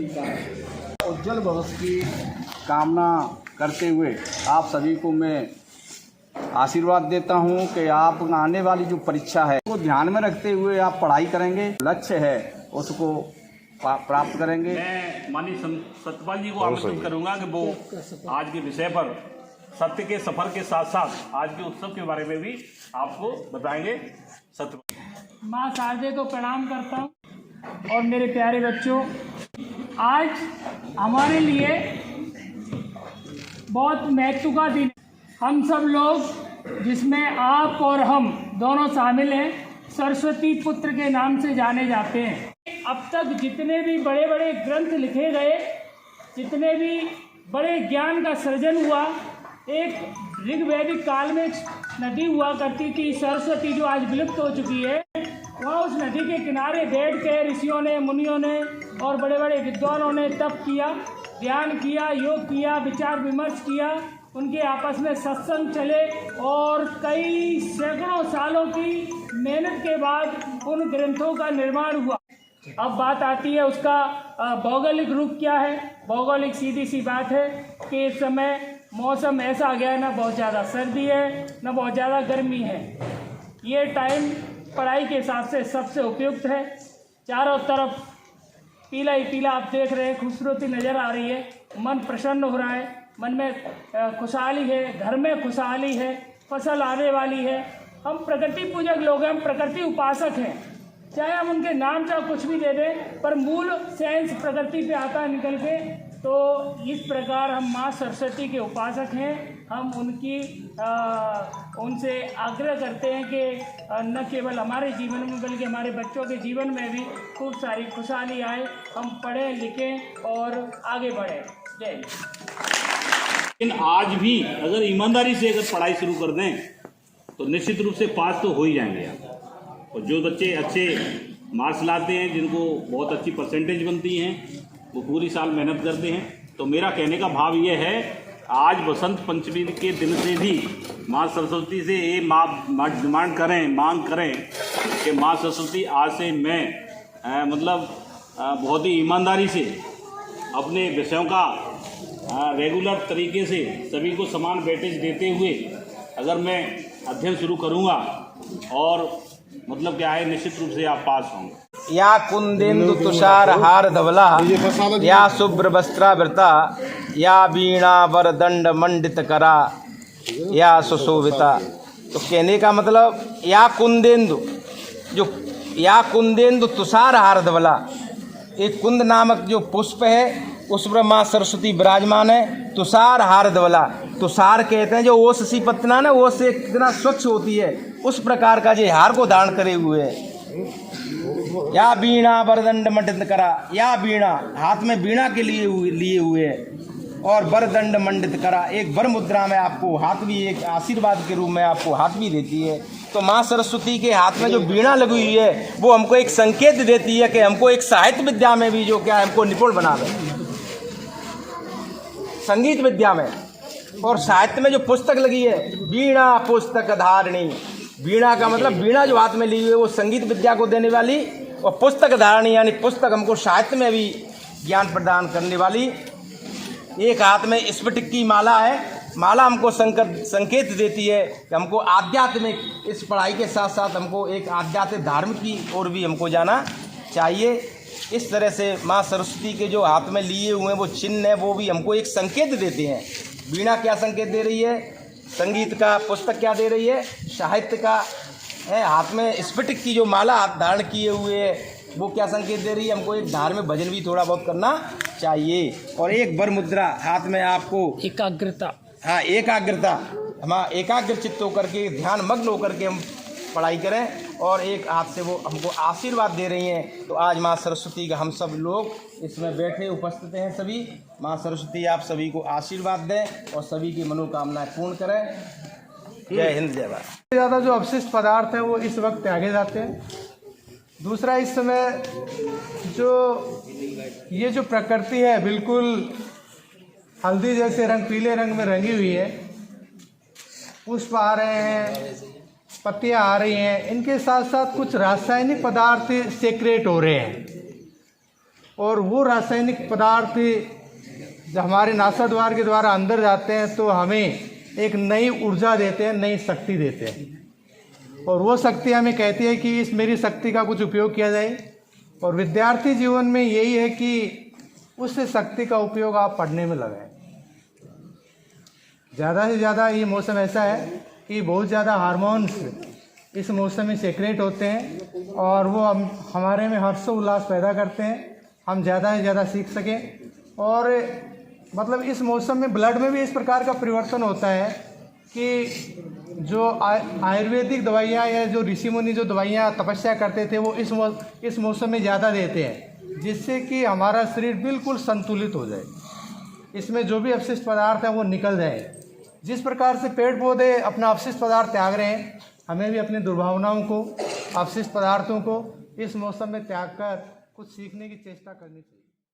उज्जवल भविष्य की कामना करते हुए आप सभी को मैं आशीर्वाद देता हूं कि आप आने वाली जो परीक्षा है वो ध्यान में रखते हुए आप पढ़ाई करेंगे, लक्ष्य है उसको प्राप्त करेंगे। मैं माननीय सत्यपाल जी को आमंत्रित करूंगा कि वो आज के विषय पर सत्य के सफर के साथ साथ आज के उत्सव के बारे में भी आपको बताएंगे। सत्यपाल माँ शारदे को प्रणाम करता हूँ। और मेरे प्यारे बच्चों, आज हमारे लिए बहुत महत्व का दिन। हम सब लोग, जिसमें आप और हम दोनों शामिल हैं, सरस्वती पुत्र के नाम से जाने जाते हैं। अब तक जितने भी बड़े बड़े ग्रंथ लिखे गए, जितने भी बड़े ज्ञान का सृजन हुआ, एक ऋग्वैदिक काल में नदी हुआ करती थी सरस्वती, जो आज विलुप्त हो चुकी है। वहाँ उस नदी के किनारे बैठ के ऋषियों ने, मुनियों ने और बड़े बड़े विद्वानों ने तप किया, ध्यान किया, योग किया, विचार विमर्श किया। उनके आपस में सत्संग चले और कई सैकड़ों सालों की मेहनत के बाद उन ग्रंथों का निर्माण हुआ। अब बात आती है उसका भौगोलिक रूप क्या है। भौगोलिक सीधी सी बात है कि इस समय मौसम ऐसा आ गया है, ना बहुत ज़्यादा सर्दी है ना बहुत ज़्यादा गर्मी है। ये टाइम पढ़ाई के हिसाब से सबसे उपयुक्त है। चारों तरफ पीला ही पीला आप देख रहे हैं, खूबसूरती नज़र आ रही है, मन प्रसन्न हो रहा है, मन में खुशहाली है, घर में खुशहाली है, फसल आने वाली है। हम प्रकृति पूजक लोग हैं, हम प्रकृति उपासक हैं। चाहे हम उनके नाम चाहे कुछ भी दे दें, पर मूल सेंस प्रकृति पे आता है निकल के। तो इस प्रकार हम माँ सरस्वती के उपासक हैं। हम उनसे आग्रह करते हैं कि न केवल हमारे जीवन में बल्कि हमारे बच्चों के जीवन में भी खूब सारी खुशहाली आए, हम पढ़ें लिखें और आगे बढ़ें। जय। लेकिन आज भी अगर ईमानदारी से अगर पढ़ाई शुरू कर दें तो निश्चित रूप से पास तो हो ही जाएंगे आप। और जो बच्चे अच्छे मार्क्स लाते हैं, जिनको बहुत अच्छी परसेंटेज बनती हैं, वो पूरी साल मेहनत करते हैं। तो मेरा कहने का भाव ये है, आज बसंत पंचमी के दिन से भी माँ सरस्वती से ये मांग करें कि माँ सरस्वती आज से मैं बहुत ही ईमानदारी से अपने विषयों का रेगुलर तरीके से सभी को समान वेटेज देते हुए अगर मैं अध्ययन शुरू करूँगा और क्या है, निश्चित रूप से आप पास होंगे। या कुंदेन्दु तुषार हार धवला, या शुभ्र वस्त्रावृता, या वीणा वरदंड मंडित करा, या सुशोभिता। तो कहने का मतलब या कुंदेन्दु तुषार हार धवला, एक कुंद नामक जो पुष्प है उस पर माँ सरस्वती विराजमान है। तुषार हार धवला, तुषार कहते हैं जो ओस सी पत्तना ना, ओस से कितना स्वच्छ होती है, उस प्रकार का जो हार को धारण करे हुए है। या वीणा वरदंड मंडित करा, या वीणा हाथ में वीणा के लिए हुए है, और वरदंड मंडित करा, एक वर मुद्रा में आपको हाथ भी, एक आशीर्वाद के रूप में आपको हाथ भी देती है। तो माँ सरस्वती के हाथ में जो वीणा लगी हुई है वो हमको एक संकेत देती है कि हमको एक साहित्य विद्या में भी जो क्या है हमको निपुण बना दे, संगीत विद्या में। और साहित्य में जो पुस्तक लगी है, वीणा पुस्तक धारिणी, वीणा का मतलब वीणा जो हाथ में ली हुई है वो संगीत विद्या को देने वाली, और पुस्तक धारिणी यानी पुस्तक हमको साहित्य में भी ज्ञान प्रदान करने वाली। एक हाथ में स्फटिक की माला है, माला हमको संकेत देती है कि हमको आध्यात्मिक, इस पढ़ाई के साथ साथ हमको एक आध्यात्मिक धार्मिक की ओर भी हमको जाना चाहिए। इस तरह से माँ सरस्वती के जो हाथ में लिए हुए हैं वो चिन्ह है, वो भी हमको एक संकेत देते हैं। वीणा क्या संकेत दे रही है, संगीत का, पुस्तक क्या दे रही है, साहित्य का है। हाथ में स्फटिक की जो माला हाथ धारण किए हुए है वो क्या संकेत दे रही है, हमको एक धार्मिक भजन भी थोड़ा बहुत करना चाहिए। और एक वर मुद्रा हाथ में आपको एकाग्रता, हाँ एकाग्रता, हम एकाग्र चित्त होकर के, ध्यान मग्न होकर के हम पढ़ाई करें। और एक हाथ से वो हमको आशीर्वाद दे रही हैं। तो आज माँ सरस्वती का हम सब लोग इसमें बैठे उपस्थित हैं सभी। माँ सरस्वती आप सभी को आशीर्वाद दें और सभी की मनोकामनाएं पूर्ण करें। जय हिंद, जय भारत। ज़्यादा जो अपशिष्ट पदार्थ हैं वो इस वक्त त्यागे जाते हैं। दूसरा, इस समय जो ये जो प्रकृति है बिल्कुल हल्दी जैसे रंग, पीले रंग में रंगी हुई है। पुष्प आ रहे हैं, पत्तियां आ रही हैं, इनके साथ साथ कुछ रासायनिक पदार्थ सेक्रेट हो रहे हैं और वो रासायनिक पदार्थ जब हमारे नासाद्वार के द्वारा अंदर जाते हैं तो हमें एक नई ऊर्जा देते हैं, नई शक्ति देते हैं। और वो शक्ति हमें कहती है कि इस मेरी शक्ति का कुछ उपयोग किया जाए। और विद्यार्थी जीवन में यही है कि उस शक्ति का उपयोग आप पढ़ने में लगाएं। ज़्यादा से ज़्यादा ये मौसम ऐसा है कि बहुत ज़्यादा हार्मोन्स इस मौसम में सेक्रेट होते हैं और वो हमारे में हर्षोल्लास पैदा करते हैं, हम ज़्यादा से ज़्यादा सीख सकें। और मतलब इस मौसम में ब्लड में भी इस प्रकार का परिवर्तन होता है कि जो आयुर्वेदिक दवाइयाँ या जो ऋषि मुनि जो दवाइयाँ तपस्या करते थे वो इस मौसम में ज़्यादा देते हैं, जिससे कि हमारा शरीर बिल्कुल संतुलित हो जाए, इसमें जो भी अपशिष्ट पदार्थ है वो निकल जाए। जिस प्रकार से पेड़ पौधे अपना अपशिष्ट पदार्थ त्याग रहे हैं, हमें भी अपनी दुर्भावनाओं को, अपशिष्ट पदार्थों को इस मौसम में त्याग कर कुछ सीखने की चेष्टा करनी चाहिए।